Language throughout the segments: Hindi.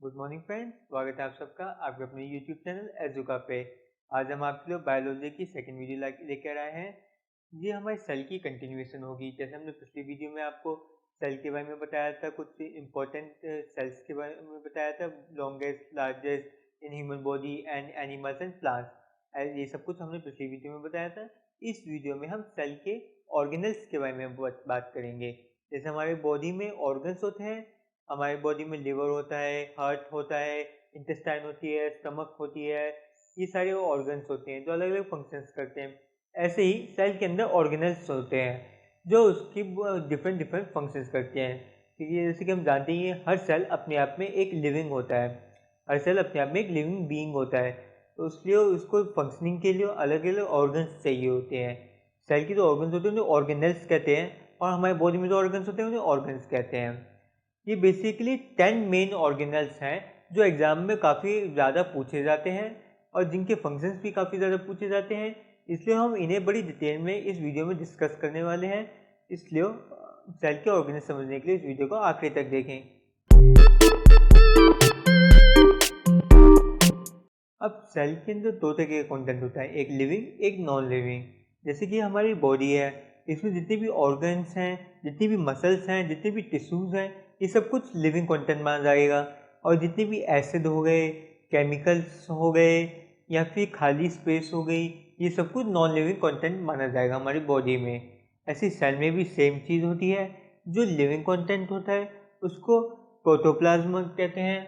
गुड मॉर्निंग फ्रेंड्स, स्वागत है आप सबका आपके अपने यूट्यूब चैनल एजुका पे। आज हम आपके लिए बायोलॉजी की सेकंड वीडियो लेकर आए हैं। ये हमारे सेल की कंटिन्यूएशन होगी। जैसे हमने पिछली वीडियो में आपको सेल के बारे में बताया था, कुछ इंपॉर्टेंट सेल्स के बारे में बताया था, longest largest in human body and animals and plants, ये सब कुछ हमने पिछली वीडियो में बताया था। इस वीडियो में हम सेल के ऑर्गेनल्स के बारे में बात करेंगे। जैसे हमारे बॉडी में ऑर्गन्स होते हैं, हमारी बॉडी में लिवर होता है, हार्ट होता है, इंटेस्टाइन होती है, स्टमक होती है, ये सारे ऑर्गन्स होते हैं जो अलग अलग फंक्शंस करते हैं। ऐसे ही सेल के अंदर ऑर्गेनल्स होते हैं जो उसकी डिफरेंट डिफरेंट फंक्शंस करते हैं। क्योंकि जैसे कि हम जानते ही हैं, हर सेल अपने आप में एक लिविंग होता है, हर सेल अपने आप में एक लिविंग बीइंग होता है। तो इसलिए उसको फंक्शनिंग के लिए अलग अलग ऑर्गन्स चाहिए होते हैं। सेल की जो ऑर्गन्स होते हैं उन्हें ऑर्गेनल्स कहते हैं, और हमारे बॉडी में जो ऑर्गन्स होते हैं उन्हें ऑर्गन्स कहते हैं। ये बेसिकली 10 मेन ऑर्गेनल्स हैं जो एग्ज़ाम में काफ़ी ज़्यादा पूछे जाते हैं और जिनके फंक्शंस भी काफ़ी ज़्यादा पूछे जाते हैं। इसलिए हम इन्हें बड़ी डिटेल में इस वीडियो में डिस्कस करने वाले हैं। इसलिए सेल के ऑर्गेनल समझने के लिए इस वीडियो को आखिरी तक देखें। अब सेल के अंदर दो तरह का कंटेंट होता है, एक लिविंग एक नॉन लिविंग। जैसे कि हमारी बॉडी है, इसमें जितने भी ऑर्गन्स हैं, जितनी भी मसल्स हैं, जितने भी टिश्यूज़ हैं, ये सब कुछ लिविंग कंटेंट माना जाएगा। और जितने भी एसिड हो गए, केमिकल्स हो गए, या फिर खाली स्पेस हो गई, ये सब कुछ नॉन लिविंग कंटेंट माना जाएगा हमारी बॉडी में। ऐसे सेल में भी सेम चीज़ होती है। जो लिविंग कंटेंट होता है उसको प्रोटोप्लाज्म कहते हैं।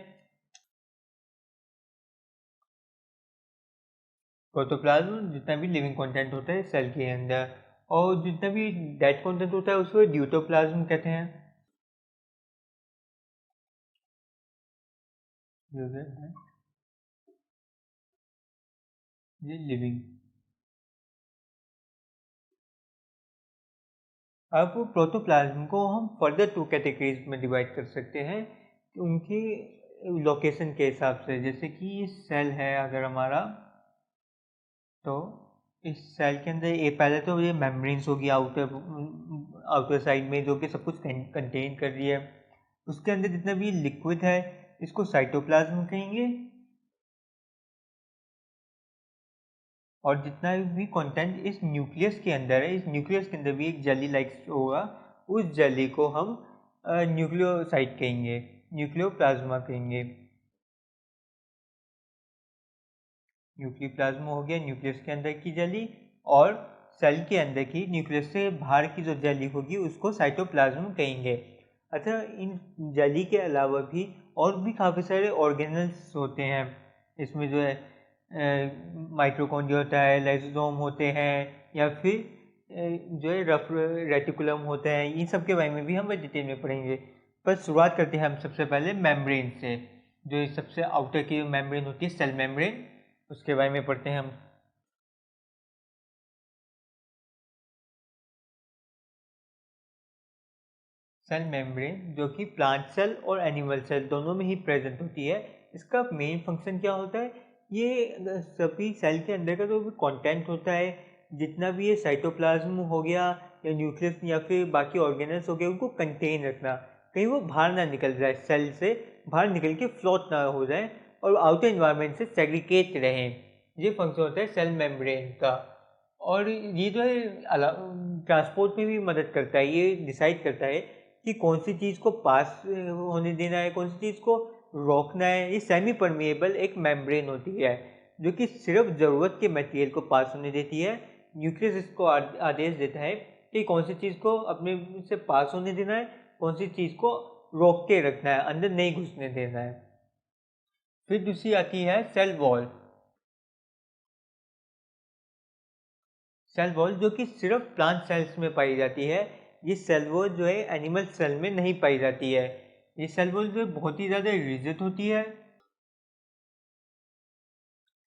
प्रोटोप्लाज्म जितना भी लिविंग कंटेंट होता है सेल के अंदर, और जितना भी डेड कंटेंट होता है उसको ड्यूटोप्लाज्म कहते हैं। ये लिविंग। अब प्रोटोप्लाज्म को हम फर्दर टू कैटेगरीज में डिवाइड कर सकते हैं उनकी लोकेशन के हिसाब से। जैसे कि सेल है अगर हमारा, तो इस सेल के अंदर ये पहले तो ये मेम्ब्रेन्स होगी आउटर साइड में, जो कि सब कुछ कंटेन कर रही है। उसके अंदर जितना भी लिक्विड है इसको साइटोप्लाज्म कहेंगे, और जितना भी कंटेंट इस न्यूक्लियस के अंदर है, इस न्यूक्लियस के अंदर भी एक जेली लाइक होगा, उस जेली को हम न्यूक्लियोसाइट कहेंगे, न्यूक्लियोप्लाज्मा कहेंगे। न्यूक्लियोप्लाज्मा हो गया न्यूक्लियस के अंदर की जेली, और सेल के अंदर की न्यूक्लियस से बाहर की जो जेली होगी उसको साइटोप्लाज्म कहेंगे। अच्छा, इन जेली के अलावा भी और भी काफ़ी सारे ऑर्गेनल्स होते हैं। इसमें जो है माइटोकॉन्ड्रिया होता है, लाइसोसोम होते हैं, या फिर जो है रफ रेटिकुलम होते हैं। इन सब के बारे में भी हम डिटेल में पढ़ेंगे। पर शुरुआत करते हैं हम सबसे पहले मेम्ब्रेन से। जो सबसे आउटर की मेम्ब्रेन होती है सेल मेम्ब्रेन, उसके बारे में पढ़ते हैं हम। सेल मेम्ब्रेन जो कि प्लांट सेल और एनिमल सेल दोनों में ही प्रेजेंट होती है। इसका मेन फंक्शन क्या होता है? ये सभी सेल के अंदर का जो भी कंटेंट होता है, जितना भी ये साइटोप्लाज्म हो गया या न्यूक्लियस या फिर बाकी ऑर्गेनल्स हो गए, उनको कंटेन रखना, कहीं वो बाहर ना निकल जाए, सेल से बाहर निकल के फ्लोट ना हो जाए और आउटर इन्वायरमेंट से सेग्रीगेट रहें। ये फंक्शन होता है सेल मेम्ब्रेन का। और ये जो है ट्रांसपोर्ट में भी मदद करता है। ये डिसाइड करता है कि कौन सी चीज़ को पास होने देना है, कौन सी चीज़ को रोकना है। ये सेमी परमिएबल एक मेम्ब्रेन होती है जो कि सिर्फ ज़रूरत के मटेरियल को पास होने देती है। न्यूक्लियस इसको आदेश देता है कि कौन सी चीज़ को अपने से पास होने देना है, कौन सी चीज़ को रोक के रखना है, अंदर नहीं घुसने देना है। फिर दूसरी आती है सेल वॉल। सेल वॉल जो कि सिर्फ प्लांट सेल्स में पाई जाती है। ये सेल वॉल जो है एनिमल सेल में नहीं पाई जाती है। ये सेल वॉल जो है बहुत ही ज़्यादा रिजिड होती है।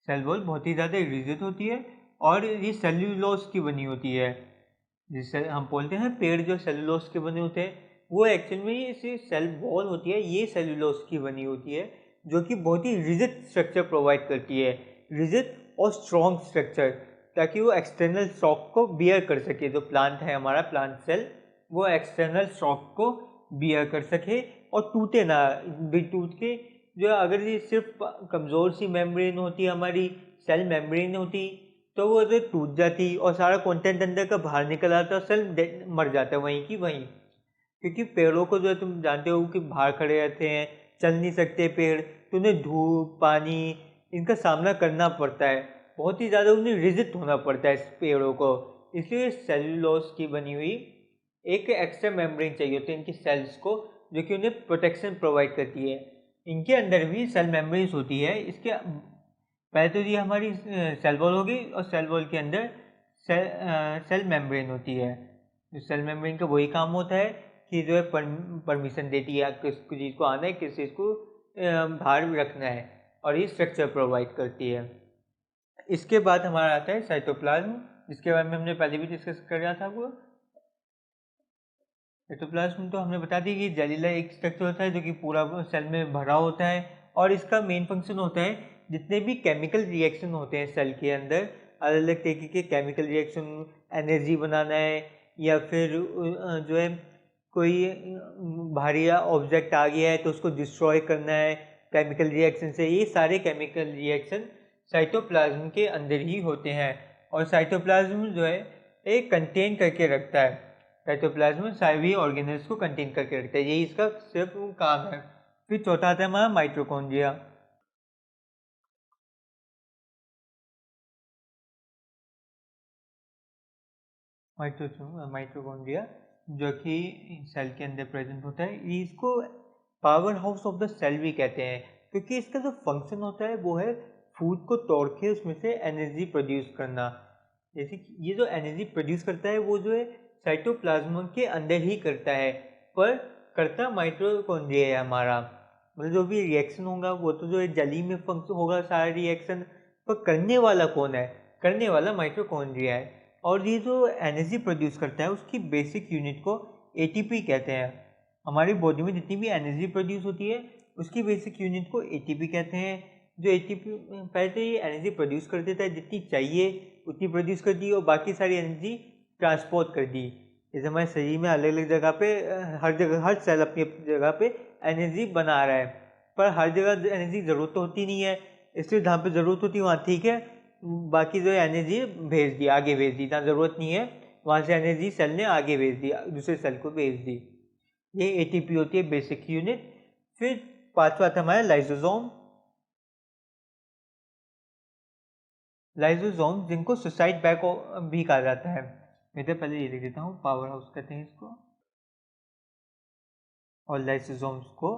सेल वॉल बहुत ही ज़्यादा रिजिड होती है और ये सेल्यूलोज की बनी होती है। जिससे हम बोलते हैं पेड़ जो सेल्यूलोज के बने होते हैं, वो एक्चुअल में ये सेल वॉल होती है, ये सेल्यूलोज की बनी होती है, जो कि बहुत ही रिजिड स्ट्रक्चर प्रोवाइड करती है। रिजिड और स्ट्रॉन्ग स्ट्रक्चर, ताकि वो एक्सटर्नल शॉक को बियर कर सके। जो प्लांट है हमारा प्लांट सेल, वो एक्सटर्नल शॉक को बियर कर सके और टूटे ना, भी टूट के जो अगर ये सिर्फ कमज़ोर सी मेम्ब्रेन होती, हमारी सेल मेम्ब्रेन होती, तो वो तो टूट जाती और सारा कंटेंट अंदर का बाहर निकल आता और सेल मर जाता है वहीं की वहीं। क्योंकि पेड़ों को जो है तुम जानते हो कि बाहर खड़े रहते हैं, चल नहीं सकते पेड़, तो उन्हें धूप पानी इनका सामना करना पड़ता है, बहुत ही ज़्यादा उन्हें रिजिड होना पड़ता है इस पेड़ों को। इसलिए सेल्यूलोज की बनी हुई एक एक्स्ट्रा मेम्ब्रेन चाहिए होती है इनकी सेल्स को, जो कि उन्हें प्रोटेक्शन प्रोवाइड करती है। इनके अंदर भी सेल मेम्ब्रेन्स होती है। इसके पहले तो ये हमारी सेल वॉल होगी और सेल वॉल के अंदर सेल मेम्ब्रेन होती है। सेल मेम्ब्रेन का वही काम होता है कि जो है परमिशन देती है किस चीज़ को आना है, किस चीज़ को बाहर रखना है, और ये स्ट्रक्चर प्रोवाइड करती है। इसके बाद हमारा आता है साइटोप्लाज्म, जिसके बारे में हमने पहले भी डिस्कस कर रहा था। वो साइटोप्लाज्म तो हमने बता दी कि जेलिला एक स्ट्रक्चर होता है जो कि पूरा सेल में भरा होता है, और इसका मेन फंक्शन होता है जितने भी केमिकल रिएक्शन होते हैं सेल के अंदर, अलग अलग तरीके के केमिकल रिएक्शन, एनर्जी बनाना है या फिर जो है कोई भारी ऑब्जेक्ट आ गया है तो उसको डिस्ट्रॉय करना है केमिकल रिएक्शन से, ये सारे केमिकल रिएक्शन साइटोप्लाज्म के अंदर ही होते हैं। और साइटोप्लाज्म जो है एक कंटेन करके रखता है, साइटोप्लाज्म सभी ऑर्गेनल्स को कंटेन करके रखता है, यही इसका सिर्फ काम है। फिर चौथा आता है हमारा माइटोकॉन्ड्रिया। माइटोकॉन्ड्रिया जो कि सेल के अंदर प्रेजेंट होता है, इसको power house of the cell भी कहते हैं, क्योंकि इसका जो फंक्शन होता है वो है फूड को तोड़ के उसमें से एनर्जी प्रोड्यूस करना। जैसे कि ये जो एनर्जी प्रोड्यूस करता है वो जो है साइटोप्लाज्म के अंदर ही करता है, पर करता माइटोकॉन्ड्रिया है हमारा। मतलब जो भी रिएक्शन होगा वो तो जो है जली में फंक्शन होगा सारा रिएक्शन, पर करने वाला कौन है? करने वाला माइटोकॉन्ड्रिया है। और ये जो एनर्जी प्रोड्यूस करता है उसकी बेसिक यूनिट को एटीपी कहते हैं। हमारी बॉडी में जितनी भी एनर्जी प्रोड्यूस होती है उसकी बेसिक यूनिट को एटीपी कहते हैं। जो एटीपी पहले तो ये एनर्जी प्रोड्यूस कर देता है, जितनी चाहिए उतनी प्रोड्यूस कर दी और बाकी सारी एनर्जी ट्रांसपोर्ट कर दी। जैसे हमारे शरीर में अलग अलग जगह पे हर जगह हर सेल अपनी अपनी जगह पे एनर्जी बना रहा है, पर हर जगह एनर्जी ज़रूरत तो होती नहीं है, इसलिए जहाँ पे ज़रूरत होती है वहाँ ठीक है, बाकी जो एनर्जी भेज दी, आगे भेज दी, जहाँ ज़रूरत नहीं है वहाँ से एनर्जी सेल ने आगे भेज दी, दूसरे सेल को भेज दी। ये एटीपी होती है बेसिक यूनिट। फिर पांचवा था हमारा लाइसोसोम। लाइसोसोम जिनको सुसाइड बैग भी कहा जाता है। मैं तो पहले ये लिख देता हूँ, पावर हाउस कहते हैं इसको, और लाइसोसोम्स को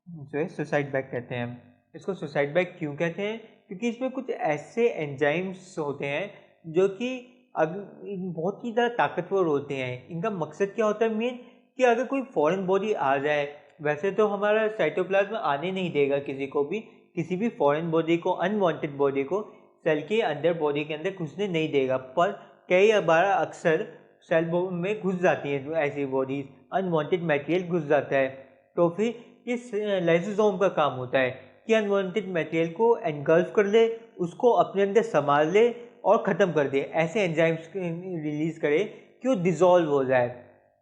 जो है सुसाइड बैग कहते हैं। इसको सुसाइड बैग क्यों कहते हैं? क्योंकि इसमें कुछ ऐसे एंजाइम्स होते हैं जो कि बहुत ही ज़्यादा ताकतवर होते हैं। इनका मकसद क्या होता है मेन, कि अगर कोई फॉरेन बॉडी आ जाए, वैसे तो हमारा साइटोप्लाज्म आने नहीं देगा किसी को भी, किसी भी फॉरेन बॉडी को, अनवांटेड बॉडी को सेल के अंदर, बॉडी के अंदर घुसने नहीं देगा, पर कई बार अक्सर सेल में घुस जाती हैं ऐसी बॉडीज, अनवांटेड मटेरियल घुस जाता है। तो फिर इस लाइसोसोम का काम होता है कि अनवांटेड मटेरियल को एनगल्फ कर ले, उसको अपने अंदर संभाल ले और ख़त्म कर दे, ऐसे एंजाइम्स रिलीज करे कि वो डिज़ोल्व हो जाए।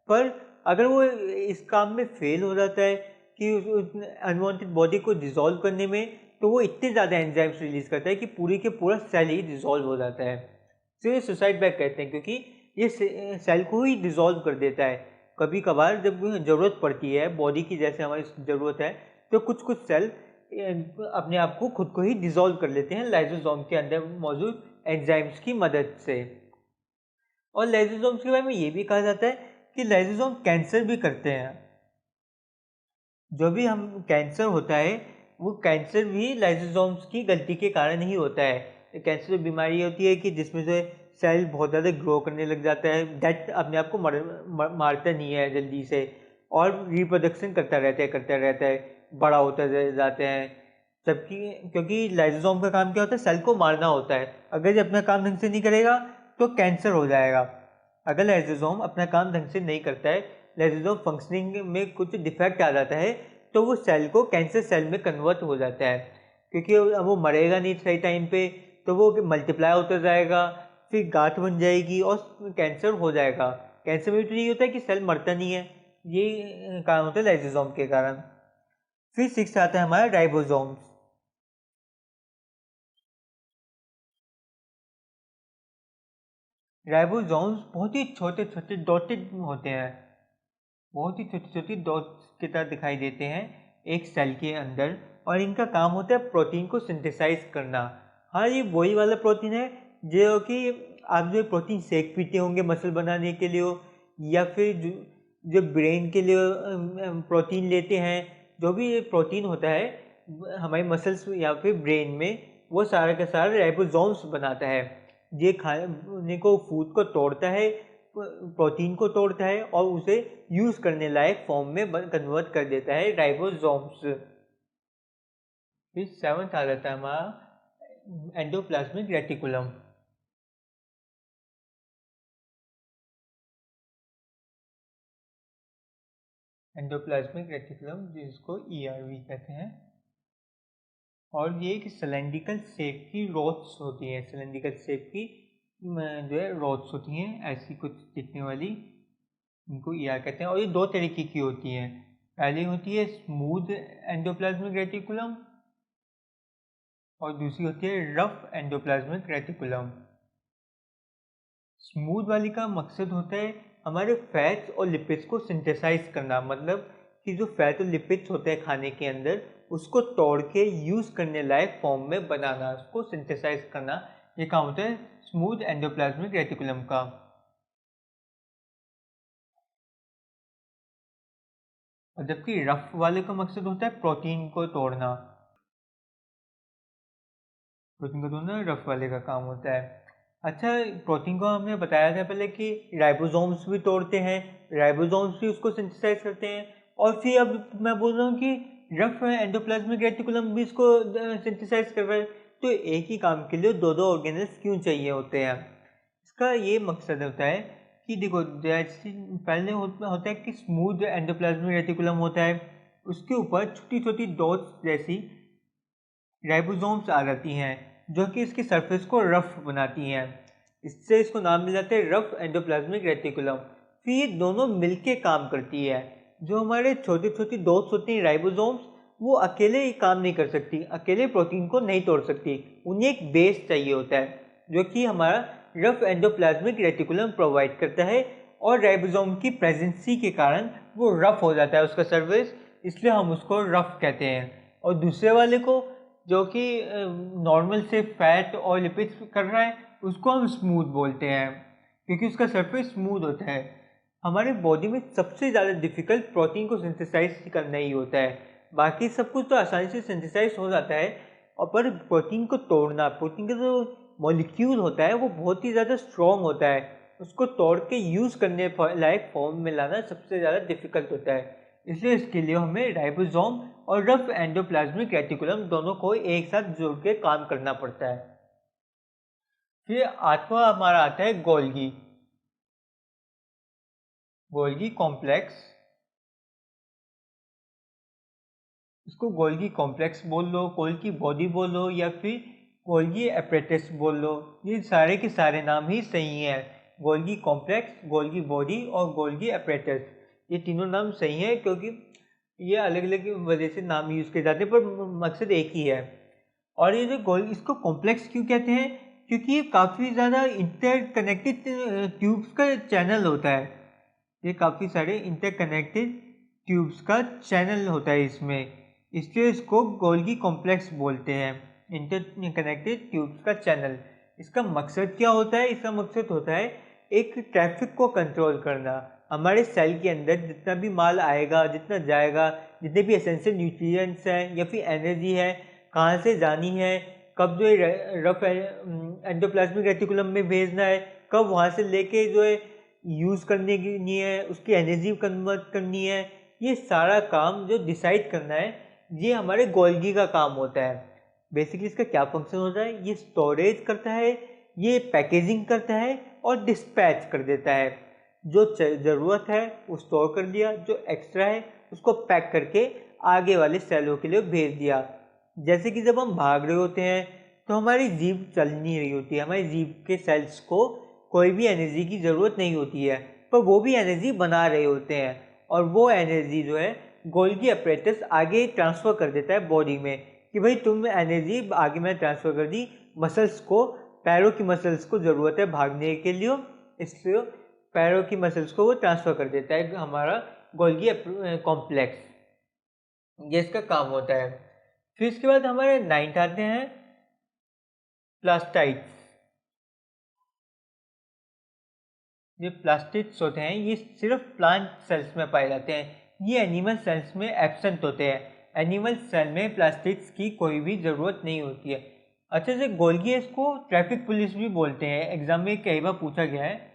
पर अगर वो इस काम में फेल हो जाता है कि उस अनवांटेड बॉडी को डिज़ोल्व करने में, तो वो इतने ज़्यादा एंजाइम्स रिलीज करता है कि पूरी के पूरा सेल ही डिज़ोल्व हो जाता है। तो ये सुसाइड बैग कहते हैं, क्योंकि ये सेल को ही डिज़ोल्व कर देता है। कभी कभार जब ज़रूरत पड़ती है बॉडी की, जैसे हमारी ज़रूरत है, तो कुछ कुछ सेल अपने आप को खुद को ही डिज़ोल्व कर लेते हैं लाइसोसोम के अंदर मौजूद एंजाइम्स की मदद से। और लाइसोसोम्स के बारे में ये भी कहा जाता है कि लाइसोसोम कैंसर भी करते हैं। जो भी हम कैंसर होता है वो कैंसर भी लाइसोसोम्स की गलती के कारण ही होता है। कैंसर बीमारी होती है कि जिसमें से सेल बहुत ज़्यादा ग्रो करने लग जाता है, डेथ अपने आप को मारता नहीं है जल्दी से, और रिप्रोडक्शन करता रहता है, बड़ा होता जाते हैं। जबकि क्योंकि लाइसोसोम का काम क्या होता है, सेल को मारना होता है। अगर ये अपना काम ढंग से नहीं करेगा तो कैंसर हो जाएगा। अगर लाइसोसोम अपना काम ढंग से नहीं करता है, लाइसोसोम फंक्शनिंग में कुछ डिफेक्ट आ जाता है, तो वो सेल को कैंसर सेल में कन्वर्ट हो जाता है। क्योंकि अब वो मरेगा नहीं सही टाइम पे, तो वो मल्टीप्लाई होता जाएगा, फिर गांठ बन जाएगी और कैंसर हो जाएगा। कैंसर में तो नहीं होता है कि सेल मरता नहीं है, ये कारण होता है लाइसोसोम के कारण। फिर 6 आता है हमारा राइबोसोम्स। राइबोसोम्स बहुत ही छोटे छोटे डॉटेड होते हैं, बहुत ही छोटी छोटी डॉट्स की तरह दिखाई देते हैं एक सेल के अंदर, और इनका काम होता है प्रोटीन को सिंथेसाइज करना। हाँ, ये वही वाला प्रोटीन है जो कि आप जो प्रोटीन शेक पीते होंगे मसल बनाने के लिए हो, या फिर जो ब्रेन के लिए प्रोटीन लेते हैं, जो भी ये प्रोटीन होता है हमारे मसल्स या फिर ब्रेन में, वो सारा का सारा राइबोसोम्स बनाता है। ये खाने को फूड को तोड़ता है, प्रोटीन को तोड़ता है और उसे यूज करने लायक फॉर्म में कन्वर्ट कर देता है राइबोसोम्स। फिर 7th आ जाता है हमारा एंडोप्लाज्मिक रेटिकुलम। एंडोप्लाज्मिक रेटिकुलम जिसको ERV कहते हैं, और ये एक सिलेंड्रिकल शेप की रोड्स होती है, सिलेंड्रिकल शेप की जो है रोड्स होती हैं ऐसी कुछ दिखने वाली, इनको ER कहते हैं। और ये दो तरीके की होती हैं, पहली होती है स्मूथ एंडोप्लाज्मिक रेटिकुलम और दूसरी होती है रफ एंडोप्लाज्मिक रेटिकुलम। स्मूथ वाली का मकसद होता है हमारे फैट्स और लिपिड्स को सिंथेसाइज करना, मतलब कि जो फैट और लिपिड्स होते हैं खाने के अंदर उसको तोड़ के यूज करने लायक फॉर्म में बनाना, उसको सिंथेसाइज करना, ये काम होता है स्मूथ एंडोप्लाज्मिक रेटिकुलम का। और जबकि रफ वाले का मकसद होता है प्रोटीन को तोड़ना, प्रोटीन को तोड़ना रफ वाले का काम होता है। अच्छा, प्रोटीन को हमने बताया था पहले कि राइबोसोम्स भी तोड़ते हैं, राइबोसोम्स भी उसको सिंथेसाइज करते हैं, और फिर अब मैं बोल रहा हूँ कि रफ एंडोप्लाज्मिक रेटिकुलम भी इसको सिंथेसाइज कर रहा है। तो एक ही काम के लिए दो दो ऑर्गेनल्स क्यों चाहिए होते हैं? इसका ये मकसद होता है कि देखो, जैसे पहले होता है कि स्मूथ एंडोप्लाज्मिक रेटिकुलम होता है, उसके ऊपर छोटी छोटी डॉट्स जैसी राइबोसोम्स आ जाती हैं जो कि इसकी सरफेस को रफ बनाती हैं, इससे इसको नाम मिल जाता है रफ एंडोप्लाज्मिक रेटिकुलम। फिर ये दोनों मिलके काम करती है। जो हमारे छोटी छोटी डॉट्स होती हैं राइबोसोम्स, वो अकेले ही काम नहीं कर सकती, अकेले प्रोटीन को नहीं तोड़ सकती, उन्हें एक बेस चाहिए होता है जो कि हमारा रफ एंडोप्लाज्मिक रेटिकुलम प्रोवाइड करता है, और राइबोसोम की प्रेजेंसी के कारण वो रफ हो जाता है उसका सरफेस, इसलिए हम उसको रफ कहते हैं। और दूसरे वाले को जो कि नॉर्मल से फैट और लिपिड्स कर रहा है, उसको हम स्मूथ बोलते हैं क्योंकि उसका सरफेस स्मूथ होता है। हमारे बॉडी में सबसे ज़्यादा डिफिकल्ट प्रोटीन को सिंथेसाइज करना ही होता है, बाकी सब कुछ तो आसानी से सिंथेसाइज हो जाता है, और पर प्रोटीन को तोड़ना, प्रोटीन का जो मॉलिक्यूल होता है वो बहुत ही ज़्यादा स्ट्रॉन्ग होता है, उसको तोड़ के यूज़ करने लायक फॉर्म में लाना सबसे ज़्यादा डिफिकल्ट होता है। इसलिए इसके लिए हमें राइबोसोम और रफ एंडोप्लाज्मिक रेटिकुलम दोनों को एक साथ जोड़ के काम करना पड़ता है। फिर 8वां हमारा आता है गोल्गी, गोल्गी कॉम्प्लेक्स। इसको गोल्गी कॉम्प्लेक्स बोल लो, गोल्गी बॉडी बोल लो, या फिर गोल्गी एपरेटस बोल लो, ये सारे के सारे नाम ही सही हैं। गोल्गी कॉम्प्लेक्स, गोल्गी बॉडी और गोल्गी एपरेटस, ये तीनों नाम सही हैं क्योंकि ये अलग अलग वजह से नाम यूज़ किए जाते हैं पर मकसद एक ही है। और ये जो इसको कॉम्प्लेक्स क्यों कहते हैं? क्योंकि ये काफ़ी ज़्यादा इंटरकनेक्टेड ट्यूब्स का चैनल होता है, ये काफ़ी सारे इंटरकनेक्टेड ट्यूब्स का चैनल होता है इसमें, इसलिए इसको गोल्गी कॉम्प्लेक्स बोलते हैं, इंटरकनेक्टेड ट्यूब्स का चैनल। इसका मकसद क्या होता है? इसका मकसद होता है एक ट्रैफिक को कंट्रोल करना। हमारे सेल के अंदर जितना भी माल आएगा, जितना जाएगा, जितने भी एसेंशियल न्यूट्रिएंट्स हैं या फिर एनर्जी है, कहाँ से जानी है, कब जो है रफ एंडोप्लाज्मिक रेटिकुलम में भेजना है, कब वहाँ से लेके जो है यूज़ करने की नहीं है, उसकी एनर्जी कन्वर्ट करनी है, ये सारा काम जो डिसाइड करना है, ये हमारे गोल्गी का काम होता है। बेसिकली इसका क्या फंक्शन होता है? ये स्टोरेज करता है, ये पैकेजिंग करता है और डिस्पैच कर देता है। जो ज़रूरत है वो स्टोर कर दिया, जो एक्स्ट्रा है उसको पैक करके आगे वाले सेलों के लिए भेज दिया। जैसे कि जब हम भाग रहे होते हैं तो हमारी जीभ चल नहीं रही होती है, हमारी जीभ के सेल्स को कोई भी एनर्जी की ज़रूरत नहीं होती है, पर वो भी एनर्जी बना रहे होते हैं, और वो एनर्जी जो है गोल्गी अपरेटस आगे ट्रांसफ़र कर देता है बॉडी में कि भाई तुम एनर्जी आगे मैंने ट्रांसफ़र कर दी, मसल्स को, पैरों की मसल्स को ज़रूरत है भागने के लिए, इसलिए पैरों की मसल्स को वो ट्रांसफ़र कर देता है हमारा गोल्गी कॉम्प्लेक्स। ये इसका काम होता है। फिर इसके बाद हमारे 9th आते हैं प्लास्टाइड्स। ये प्लास्टिड्स होते हैं, ये सिर्फ प्लांट सेल्स में पाए जाते हैं, ये एनिमल सेल्स में एब्सेंट होते हैं। एनिमल सेल में प्लास्टिड्स की कोई भी ज़रूरत नहीं होती है। अच्छे से गोल्गी इसको ट्रैफिक पुलिस भी बोलते हैं, एग्जाम में कई बार पूछा गया है।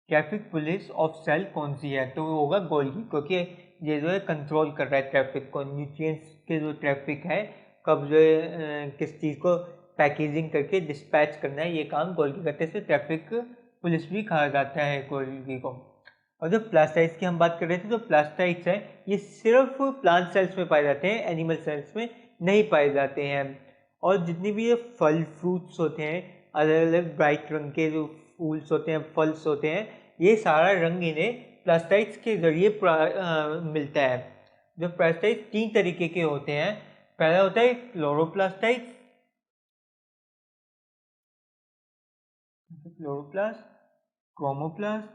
ट्रैफिक पुलिस ऑफ सेल कौन सी है, तो वो होगा गोल्गी, क्योंकि ये जो है कंट्रोल कर रहा है ट्रैफिक को, न्यूट्रिएंट्स के जो ट्रैफिक है, कब जो है किस चीज़ को पैकेजिंग करके डिस्पैच करना है, ये काम गोल्गी करते हैं, ट्रैफिक पुलिस भी कहा जाता है गोल्गी को। और जो प्लास्टाइड्स की हम बात कर रहे थे, तो प्लास्टाइड्स है ये सिर्फ प्लांट सेल्स में पाए जाते हैं, एनिमल सेल्स में नहीं पाए जाते हैं। और जितनी भी ये फल फ्रूट्स होते हैं, अलग अलग ब्राइट रंग के जो फूल्स होते हैं, फल्स होते हैं, ये सारा रंग इन्हें प्लास्टाइड्स के जरिए मिलता है। जो प्लास्टाइड्स 3 तरीके के होते हैं। पहला होता है क्लोरोप्लास्टाइड्स, क्लोरोप्लास्ट, क्रोमोप्लास्ट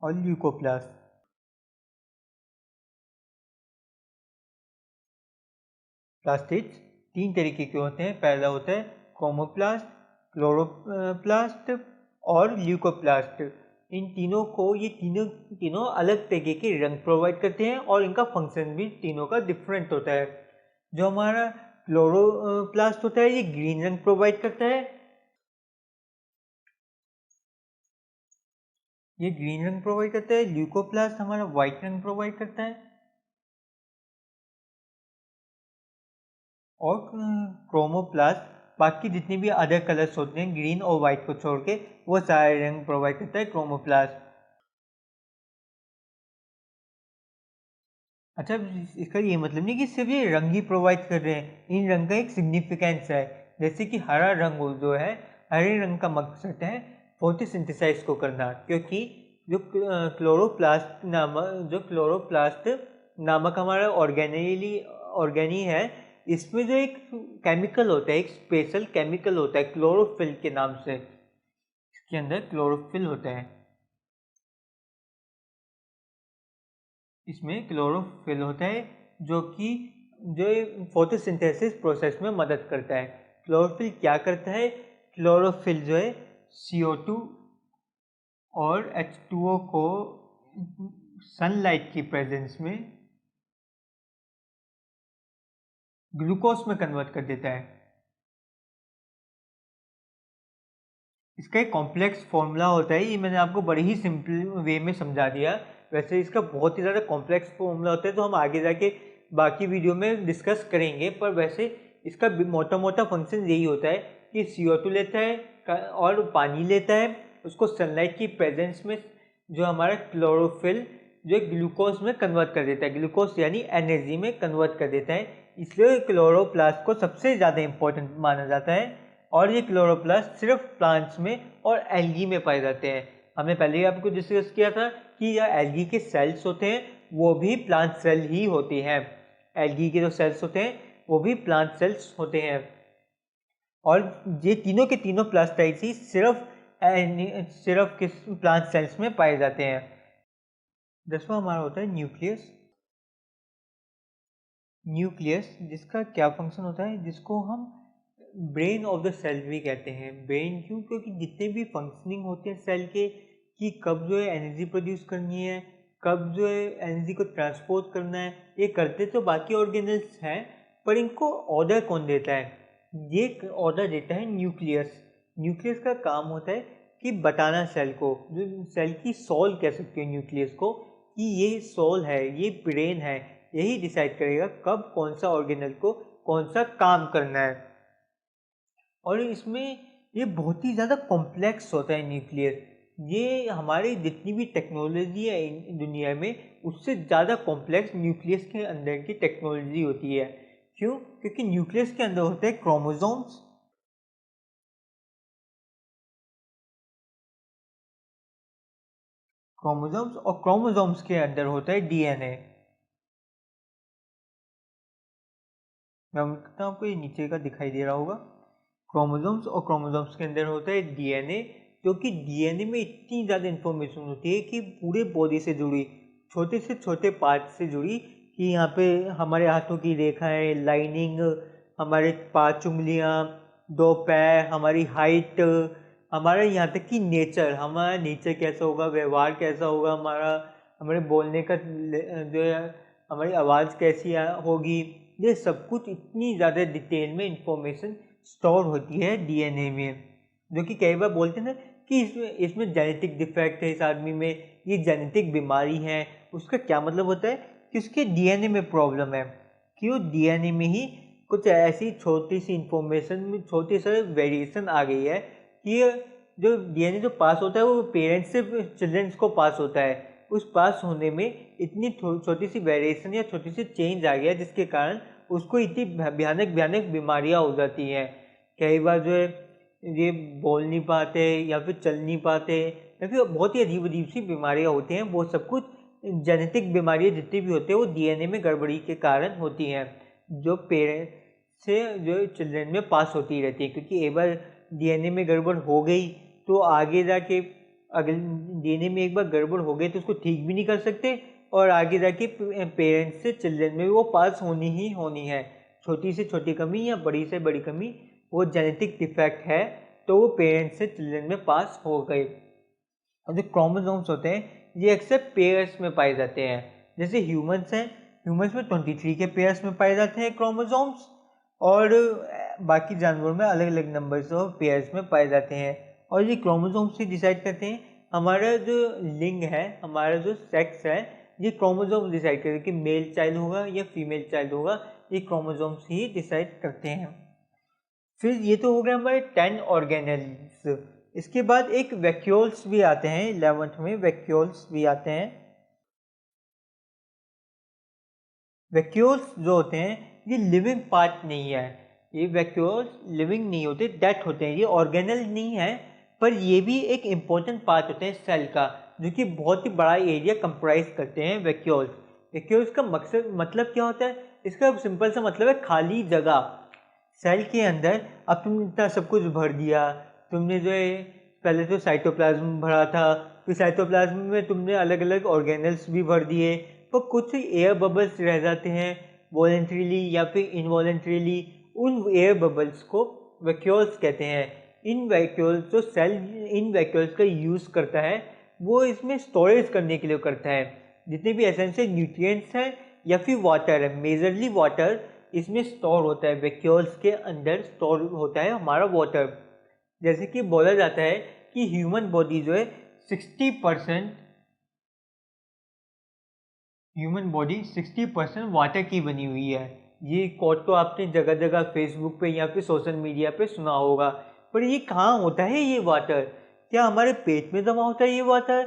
और ल्यूकोप्लास्ट। प्लास्टिड्स 3 तरीके के होते हैं। पहला होता है क्रोमोप्लास्ट, क्लोरोप्लास्ट और ल्यूकोप्लास्ट। इन तीनों को, ये तीनों अलग तरीके के रंग प्रोवाइड करते हैं और इनका फंक्शन भी तीनों का डिफरेंट होता है। जो हमारा क्लोरोप्लास्ट होता है ये ग्रीन रंग प्रोवाइड करता है, ये ग्रीन रंग प्रोवाइड करता है। ल्यूकोप्लास्ट हमारा व्हाइट रंग प्रोवाइड करता है और क्रोमोप्लास्ट बाकी जितने भी अदर कलर्स होते हैं ग्रीन और वाइट को छोड़ के, वो सारे रंग प्रोवाइड करता है क्रोमोप्लास्ट। अच्छा, इसका ये मतलब नहीं कि सिर्फ ये रंग ही प्रोवाइड कर रहे हैं, इन रंग का एक सिग्निफिकेंस है। जैसे कि हरा रंग जो है, हरे रंग का मकसद है फोटोसिंथेसाइज को करना, क्योंकि जो क्लोरोप्लास्ट नामक हमारा ऑर्गेनी है, इसमें जो एक केमिकल होता है, एक स्पेशल केमिकल होता है क्लोरोफिल के नाम से, इसके अंदर क्लोरोफिल होता है, इसमें क्लोरोफिल होता है जो कि फोटोसिंथेसिस प्रोसेस में मदद करता है। क्लोरोफिल क्या करता है? क्लोरोफिल जो है CO2 और H2O को सनलाइट की प्रेजेंस में ग्लूकोज में कन्वर्ट कर देता है। इसका एक कॉम्प्लेक्स फॉर्मूला होता है, ये मैंने आपको बड़े ही सिंपल वे में समझा दिया। वैसे इसका बहुत ही ज़्यादा कॉम्प्लेक्स फॉर्मूला होता है, तो हम आगे जाके बाकी वीडियो में डिस्कस करेंगे, पर वैसे इसका मोटा मोटा फंक्शन यही होता है कि CO2 लेता है और पानी लेता है, उसको सनलाइट की प्रेजेंस में जो हमारा क्लोरोफिल जो ग्लूकोज में कन्वर्ट कर देता है, ग्लूकोज यानी एनर्जी में कन्वर्ट कर देता है। इसलिए क्लोरोप्लास्ट को सबसे ज़्यादा इम्पोर्टेंट माना जाता है और ये क्लोरोप्लास्ट सिर्फ प्लांट्स में और एल्गी में पाए जाते हैं। हमने पहले ही आपको डिस्कस किया था कि यह एल्गी के सेल्स होते हैं वो भी प्लांट सेल ही होती हैं। एल्गी के जो सेल्स होते हैं वो भी प्लांट सेल्स होते हैं और ये तीनों के तीनों प्लास्टाइड्स ही सिर्फ किस प्लांट सेल्स में पाए जाते हैं। 10वां हमारा होता है न्यूक्लियस। न्यूक्लियस जिसका क्या फंक्शन होता है, जिसको हम ब्रेन ऑफ द सेल भी कहते हैं। ब्रेन क्यों? क्योंकि जितने भी फंक्शनिंग होते हैं सेल के, कि कब जो है एनर्जी प्रोड्यूस करनी है, कब जो है एनर्जी को ट्रांसपोर्ट करना है, ये करते तो बाकी ऑर्गेनल्स हैं, पर इनको ऑर्डर कौन देता है? ये ऑर्डर देता है न्यूक्लियस। न्यूक्लियस का काम होता है कि बताना सेल को, जो सेल की सोल कह सकते हैं न्यूक्लियस को, कि ये सोल है, ये ब्रेन है, यही डिसाइड करेगा कब कौन सा ऑर्गेनल को कौन सा काम करना है। और इसमें ये बहुत ही ज़्यादा कॉम्प्लेक्स होता है न्यूक्लियस। ये हमारी जितनी भी टेक्नोलॉजी है दुनिया में, उससे ज़्यादा कॉम्प्लेक्स न्यूक्लियस के अंदर की टेक्नोलॉजी होती है। क्यों? क्योंकि न्यूक्लियस के अंदर होते हैं क्रोमोसोम्स, क्रोमोसोम्स, और क्रोमोसोम्स के अंदर होता है डीएनए। मैं कहता हूँ आपको ये नीचे का दिखाई दे रहा होगा। क्रोमोसोम्स, और क्रोमोसोम्स के अंदर होता है डीएनए, जो कि डीएनए में इतनी ज़्यादा इंफॉर्मेशन होती है कि पूरे बॉडी से जुड़ी, छोटे से छोटे पार्ट से जुड़ी, कि यहाँ पे हमारे हाथों की रेखाएं, लाइनिंग, हमारे 5 उंगलियाँ, 2 पैर, हमारी हाइट, हमारा यहाँ तक कि नेचर, हमारा नेचर कैसा होगा, व्यवहार कैसा होगा हमारा, हमारे बोलने का जो है, हमारी आवाज़ कैसी होगी, ये सब कुछ इतनी ज़्यादा डिटेल में इंफॉर्मेशन स्टोर होती है डीएनए में। जो कि कई बार बोलते हैं ना कि इसमें जेनेटिक डिफेक्ट है, इस आदमी में ये जेनेटिक बीमारी है। उसका क्या मतलब होता है कि उसके डीएनए में प्रॉब्लम है, कि वो डीएनए में ही कुछ ऐसी छोटी सी इंफॉर्मेशन में छोटी सी वेरिएशन आ गई है कि जो डीएनए जो पास होता है वो पेरेंट्स से चिल्ड्रंस को पास होता है। उस पास होने में इतनी छोटी सी वेरिएशन या छोटी सी चेंज आ गया, जिसके कारण उसको इतनी भयानक भयानक बीमारियां हो जाती हैं। कई बार जो है ये बोल नहीं पाते, या फिर चल नहीं पाते, या फिर बहुत ही अजीब अजीब सी बीमारियां होती हैं। वो सब कुछ जेनेटिक बीमारियां जितनी भी होती है वो डीएनए में गड़बड़ी के कारण होती हैं, जो पेरेंट्स से जो चिल्ड्रन में पास होती रहती है। क्योंकि एक बार डीएनए में गड़बड़ हो गई तो आगे जाके, अगर डीएनए में एक बार गड़बड़ हो गई तो उसको ठीक भी नहीं कर सकते, और आगे जाके पेरेंट्स से चिल्ड्रन में वो पास होनी ही होनी है। छोटी से छोटी कमी या बड़ी से बड़ी कमी, वो जेनेटिक डिफेक्ट है तो वो पेरेंट्स से चिल्ड्रन में पास हो गए। और जो क्रोमोसोम्स होते हैं ये अक्सर पेयर्स में पाए जाते हैं। जैसे ह्यूमंस हैं, ह्यूमंस में 23 के पेयर्स में पाए जाते हैं क्रोमोसोम्स, और बाकी जानवरों में अलग अलग नंबर्स ऑफ पेयर्स में पाए जाते हैं। और ये क्रोमोसोम्स ही डिसाइड करते हैं हमारा जो लिंग है, हमारा जो सेक्स है, ये क्रोमोसोम्स डिसाइड करते हैं कि मेल चाइल्ड होगा या फीमेल चाइल्ड होगा। ये क्रोमोसोम्स ही डिसाइड करते हैं। फिर ये तो हो गया हमारे 10 ऑर्गेनेल्स। इसके बाद एक वैक्यूल्स भी आते हैं, 11th में वैक्यूल्स भी आते हैं। वैक्यूल्स जो होते हैं ये लिविंग पार्ट नहीं है, ये वैक्यूल्स लिविंग नहीं होते, डेथ होते हैं। ये ऑर्गेनल नहीं है, पर ये भी एक इम्पोर्टेंट पार्ट होते हैं सेल का, जो कि बहुत ही बड़ा एरिया कंप्राइज करते हैं वैक्यूल्स। वैक्यूल्स का मकसद मतलब क्या होता है, इसका सिंपल सा मतलब है खाली जगह। सेल के अंदर अब तुमने इतना सब कुछ भर दिया, तुमने जो है पहले तो साइटोप्लाज्म भरा था, फिर साइटोप्लाज्म में तुमने अलग अलग ऑर्गेनल्स भी भर दिए, तो कुछ एयर बबल्स रह जाते हैं वॉलेंट्रीली या फिर इनवॉलेंट्रीली। उन एयर बबल्स को वैक्यूल्स कहते हैं। इन वैक्यूल्स जो सेल इन वैक्यूल्स का यूज़ करता है वो इसमें स्टोरेज करने के लिए करता है। जितने भी एसेंशियल न्यूट्रिएंट्स हैं या फिर वाटर है, मेजरली वाटर इसमें स्टोर होता है। वैक्यूल्स के अंदर स्टोर होता है हमारा वाटर। जैसे कि बोला जाता है कि ह्यूमन बॉडी जो है 60% ह्यूमन बॉडी 60% वाटर की बनी हुई है। ये कोट तो आपने जगह जगह फेसबुक पे या फिर सोशल मीडिया पे सुना होगा। पर ये कहाँ होता है ये वाटर? क्या हमारे पेट में जमा होता है ये वाटर?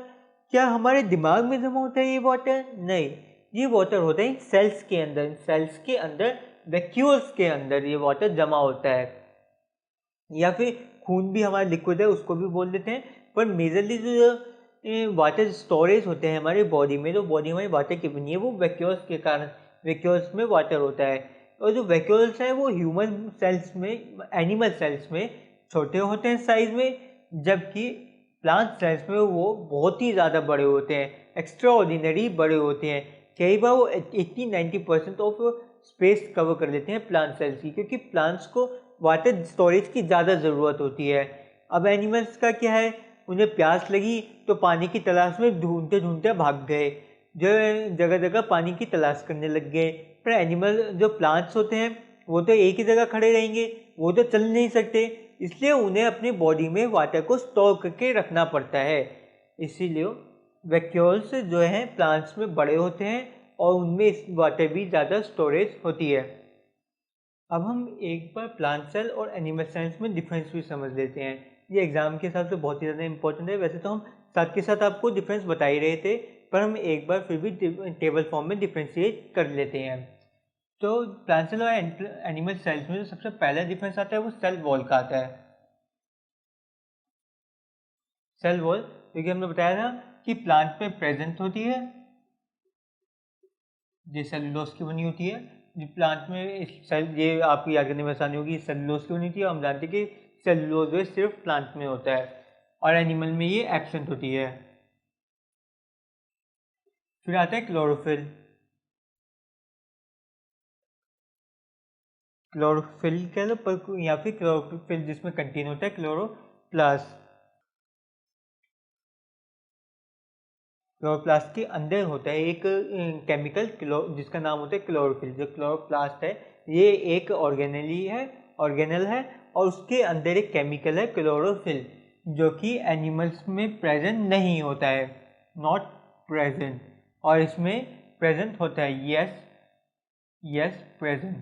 क्या हमारे दिमाग में जमा होता है ये वाटर? नहीं, ये वाटर होता है सेल्स के अंदर। सेल्स के अंदर वैक्यूल्स के अंदर ये वाटर जमा होता है। या फिर खून भी हमारा लिक्विड है उसको भी बोल देते हैं। पर मेजरली जो वाटर स्टोरेज होते हैं हमारी बॉडी में, जो बॉडी हमारी वाटर की बनी है, वो वैक्यूल्स के कारण वैक्यूल्स में वाटर होता है। और जो वैक्यूल्स हैं वो ह्यूमन सेल्स में, एनिमल सेल्स में छोटे होते हैं साइज में, जबकि प्लांट सेल्स में वो बहुत ही ज़्यादा बड़े होते हैं, एक्स्ट्रा ऑर्डिनरी बड़े होते हैं। कई बार वो 80-90% ऑफ स्पेस कवर कर लेते हैं प्लांट सेल्स की, क्योंकि प्लांट्स को वाटर स्टोरेज की ज़्यादा ज़रूरत होती है। अब एनिमल्स का क्या है, उन्हें प्यास लगी तो पानी की तलाश में ढूंढते ढूंढते भाग गए, जो जगह जगह पानी की तलाश करने लग गए। पर एनिमल जो प्लांट्स होते हैं वो तो एक ही जगह खड़े रहेंगे, वो तो चल नहीं सकते, इसलिए उन्हें अपनी बॉडी में वाटर को स्टोर करके रखना पड़ता है। इसीलिए वैक्यूल्स जो हैं प्लांट्स में बड़े होते हैं और उनमें वाटर भी ज़्यादा स्टोरेज होती है। अब हम एक बार प्लांट सेल और एनिमल सेल्स में डिफरेंस भी समझ लेते हैं। ये एग्जाम के हिसाब से बहुत ही ज़्यादा इंपॉर्टेंट है। वैसे तो हम साथ के साथ आपको डिफरेंस बता ही रहे थे, पर हम एक बार फिर भी टेबल फॉर्म में डिफ्रेंशिएट कर लेते हैं। तो प्लांट सेल और एनिमल सेल्स में जो सबसे पहला डिफरेंस आता है वो सेल वॉल का आता है। सेल वॉल, क्योंकि हमने बताया था कि प्लांट में प्रेजेंट होती है, ये सेलुलोज की बनी होती है। जो प्लांट में ये आपको याद करने में आसानी होगी, सेलुलोज की बनी होती है। हम जानते हैं कि सेलुलोज सिर्फ प्लांट में होता है और एनिमल में ये एब्सेंट होती है। फिर आता है क्लोरोफिल। क्लोरोफिल कह लो पर या फिर क्लोरोफिल जिसमें कंटेन होता है क्लोरोप्लास्ट। क्लोरोप्लास्ट के अंदर होता है एक केमिकल जिसका नाम होता है क्लोरोफिल। जो क्लोरोप्लास्ट है ये एक ऑर्गेनल है और उसके अंदर एक केमिकल है क्लोरोफिल, जो कि एनिमल्स में प्रेजेंट नहीं होता है, नॉट प्रेजेंट। और इसमें प्रेजेंट होता है, यस प्रेजेंट।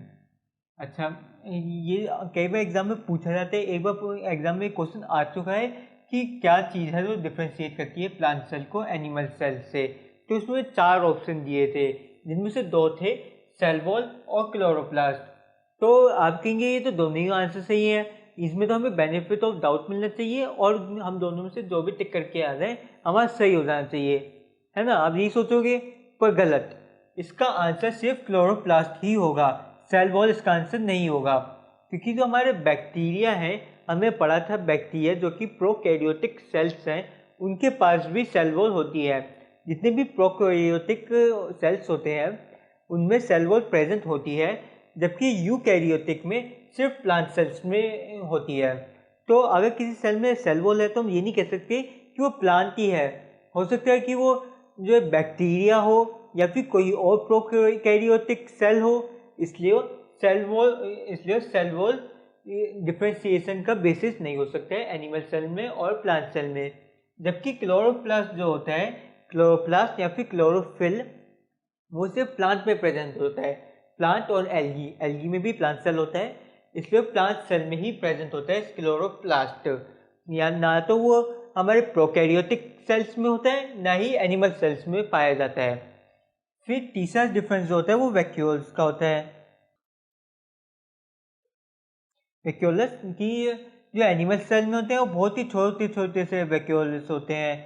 अच्छा, ये कई बार एग्जाम में पूछा जाता है। एक बार एग्जाम में क्वेश्चन आ चुका है कि क्या चीज़ है जो डिफ्रेंशिएट करती है प्लांट सेल को एनिमल सेल से। तो उसमें 4 ऑप्शन दिए थे, जिनमें से 2 थे सेल वॉल और क्लोरोप्लास्ट। तो आप कहेंगे ये तो दोनों ही आंसर सही है, इसमें तो हमें बेनिफिट ऑफ डाउट मिलना चाहिए और हम दोनों में से जो भी टिक करके आ जाए हमारा सही हो जाना चाहिए, है ना। आप यही सोचोगे, पर गलत। इसका आंसर सिर्फ क्लोरोप्लास्ट ही होगा, सेल वॉल इसका आंसर नहीं होगा। क्योंकि जो हमारे बैक्टीरिया हैं, हमने पढ़ा था बैक्टीरिया जो कि प्रोकैरियोटिक सेल्स हैं, उनके पास भी सेल वॉल होती है। जितने भी प्रोकैरियोटिक सेल्स होते हैं उनमें सेल वॉल प्रेजेंट होती है, जबकि यूकैरियोटिक में सिर्फ प्लांट सेल्स में होती है। तो अगर किसी सेल में सेल वॉल है तो हम ये नहीं कह सकते कि वो प्लांट ही है। हो सकता है कि वो जो बैक्टीरिया हो या फिर कोई और प्रोकैरियोटिक सेल हो, इसलिए सेल वॉल डिफ्रेंशिएशन का बेसिस नहीं हो सकता है एनिमल सेल में और प्लांट सेल में। जबकि क्लोरोप्लास्ट जो होता है, क्लोरोप्लास्ट या फिर क्लोरोफिल, वो सिर्फ प्लांट में प्रेजेंट होता है। प्लांट और एल्गी में भी प्लांट सेल होता है, इसलिए प्लांट सेल में ही प्रेजेंट होता है क्लोरोप्लास्ट। या ना तो वो हमारे प्रोकैरियोटिक सेल्स में होता है, ना ही एनिमल सेल्स में पाया जाता है। फिर तीसरा डिफरेंस जो होता है वो वैक्यूल्स का होता है। वैक्यूलस की जो एनिमल सेल में होते हैं वो बहुत ही छोटे छोटे से वैक्यूलस होते हैं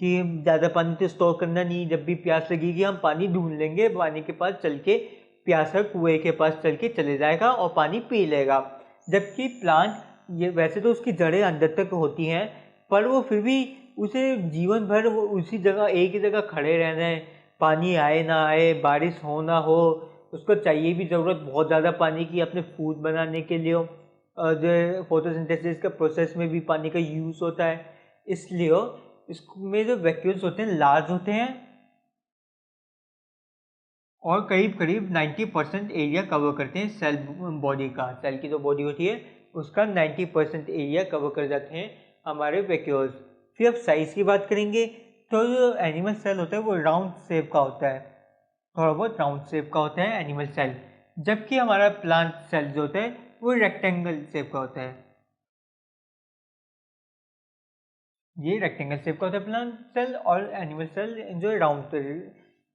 कि ज़्यादा पानी तो स्टोर करना नहीं, जब भी प्यास लगेगी हम पानी ढूंढ लेंगे, पानी के पास चल के प्यासा कुएं के पास चल के चले जाएगा और पानी पी लेगा। जबकि प्लांट, ये वैसे तो उसकी जड़ें अंदर तक होती हैं, पर वो फिर भी उसे जीवन भर वो उसी जगह एक ही जगह खड़े रहना है, पानी आए ना आए, बारिश हो ना हो, उसको चाहिए भी ज़रूरत बहुत ज़्यादा पानी की अपने फूड बनाने के लिए। जो फोटोसिंथेसिस का प्रोसेस में भी पानी का यूज़ होता है, इसलिए इसमें जो वैक्यूल्स होते हैं लार्ज होते हैं और करीब करीब 90% एरिया कवर करते हैं सेल बॉडी का। सेल की जो बॉडी होती है उसका 90% एरिया कवर कर जाते हैं हमारे वैक्यूल्स। फिर अब साइज़ की बात करेंगे तो जो एनिमल सेल होता है वो राउंड शेप का होता है, थोड़ा बहुत राउंड शेप का होता है एनिमल सेल। जबकि हमारा प्लांट सेल जो होता है वो रेक्टेंगल शेप का होता है। ये रेक्टेंगल शेप का होता है प्लांट सेल, और एनिमल सेल जो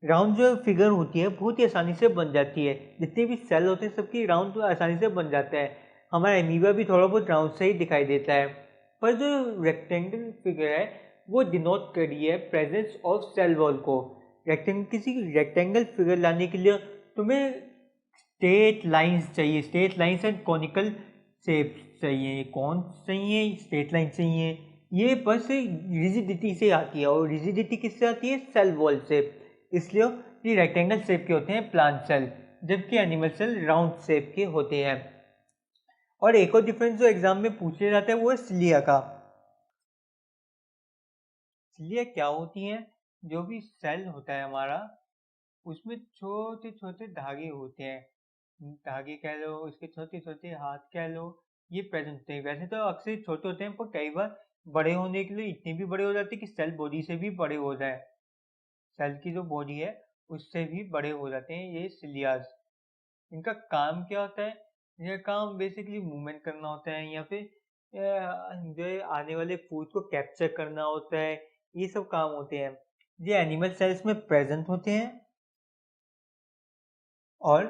राउंड जो फिगर होती है बहुत ही आसानी से बन जाती है। जितने भी सेल होते हैं सबकी राउंड तो आसानी से बन जाता है। हमारा एमीबा भी थोड़ा बहुत राउंड से ही दिखाई देता है। पर जो रेक्टेंगल फिगर है वो डिनोट कर रही है प्रेजेंस ऑफ सेल वॉल को। किसी रेक्टेंगल फिगर लाने के लिए तुम्हें स्ट्रेट लाइंस चाहिए, straight lines and conical shapes चाहिए। कौन चाहिए? स्ट्रेट लाइन चाहिए। ये बस रिजिडिटी से आती है, और रिजिडिटी किससे आती है? सेल वॉल से। इसलिए ये रेक्टेंगल शेप के होते हैं प्लांट सेल, जबकि एनिमल सेल राउंड शेप के होते हैं। और एक और डिफरेंस जो एग्जाम में पूछा जाता है वो है सिलिया का। सिलिया क्या होती हैं? जो भी सेल होता है हमारा, उसमें छोटे छोटे धागे होते हैं, धागे कह लो, उसके छोटे छोटे हाथ कह लो, ये प्रेजेंट होते हैं। वैसे तो अक्सर छोटे होते हैं, पर कई बार बड़े होने के लिए इतने भी बड़े हो जाते हैं कि सेल बॉडी से भी बड़े हो जाए। सेल की जो बॉडी है उससे भी बड़े हो जाते हैं ये सिलियाज। इनका काम क्या होता है? इनका काम बेसिकली मूवमेंट करना होता है, या फिर जो है आने वाले फूड को कैप्चर करना होता है। ये सब काम होते हैं। ये एनिमल सेल्स में प्रेजेंट होते हैं और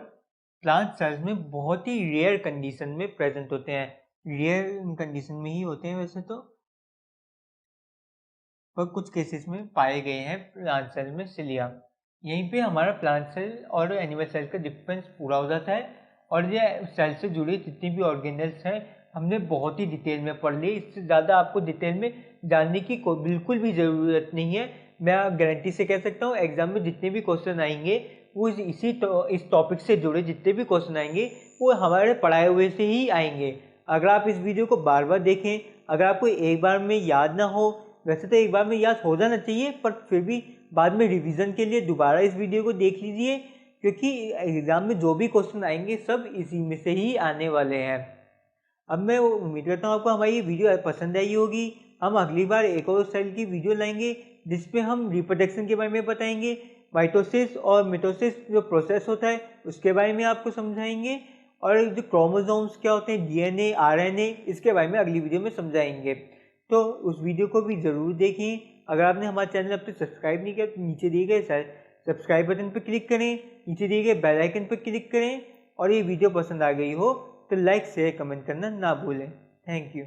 प्लांट सेल्स में बहुत ही रेयर कंडीशन में प्रेजेंट होते हैं। रेयर कंडीशन में ही होते हैं वैसे तो, पर कुछ केसेस में पाए गए हैं प्लांट सेल में सिलिया। यहीं पे हमारा प्लांट सेल और एनिमल सेल का डिफरेंस पूरा हो जाता है। और ये सेल से जुड़े जितने भी ऑर्गेनल्स हैं हमने बहुत ही डिटेल में पढ़ लिए। इससे ज़्यादा आपको डिटेल में जानने की बिल्कुल भी ज़रूरत नहीं है। मैं गारंटी से कह सकता हूँ एग्जाम में जितने भी क्वेश्चन आएंगे वो इस टॉपिक से जुड़े जितने भी क्वेश्चन आएंगे वो हमारे पढ़ाए हुए से ही आएंगे। अगर आप इस वीडियो को बार बार देखें, अगर आपको एक बार में याद ना हो, वैसे तो एक बार में याद हो जाना चाहिए, पर फिर भी बाद में रिवीजन के लिए दोबारा इस वीडियो को देख लीजिए, क्योंकि एग्ज़ाम में जो भी क्वेश्चन आएंगे सब इसी में से ही आने वाले हैं। अब मैं उम्मीद करता हूँ आपको हमारी ये वीडियो पसंद आई होगी। हम अगली बार एक और सेल की वीडियो लाएंगे जिसमें हम रिप्रोडक्शन के बारे में बताएंगे, माइटोसिस और मिटोसिस जो प्रोसेस होता है उसके बारे में आपको समझाएंगे, और जो क्रोमोसोम्स क्या होते हैं, डीएनए, आरएनए, इसके बारे में अगली वीडियो में समझाएंगे। तो उस वीडियो को भी ज़रूर देखें। अगर आपने हमारा चैनल अब तक सब्सक्राइब नहीं किया तो नीचे दिए गए सब्सक्राइब बटन पर क्लिक करें, नीचे दिए गए बेल आइकन पर क्लिक करें, और ये वीडियो पसंद आ गई हो तो लाइक शेयर कमेंट करना ना भूलें। Thank you.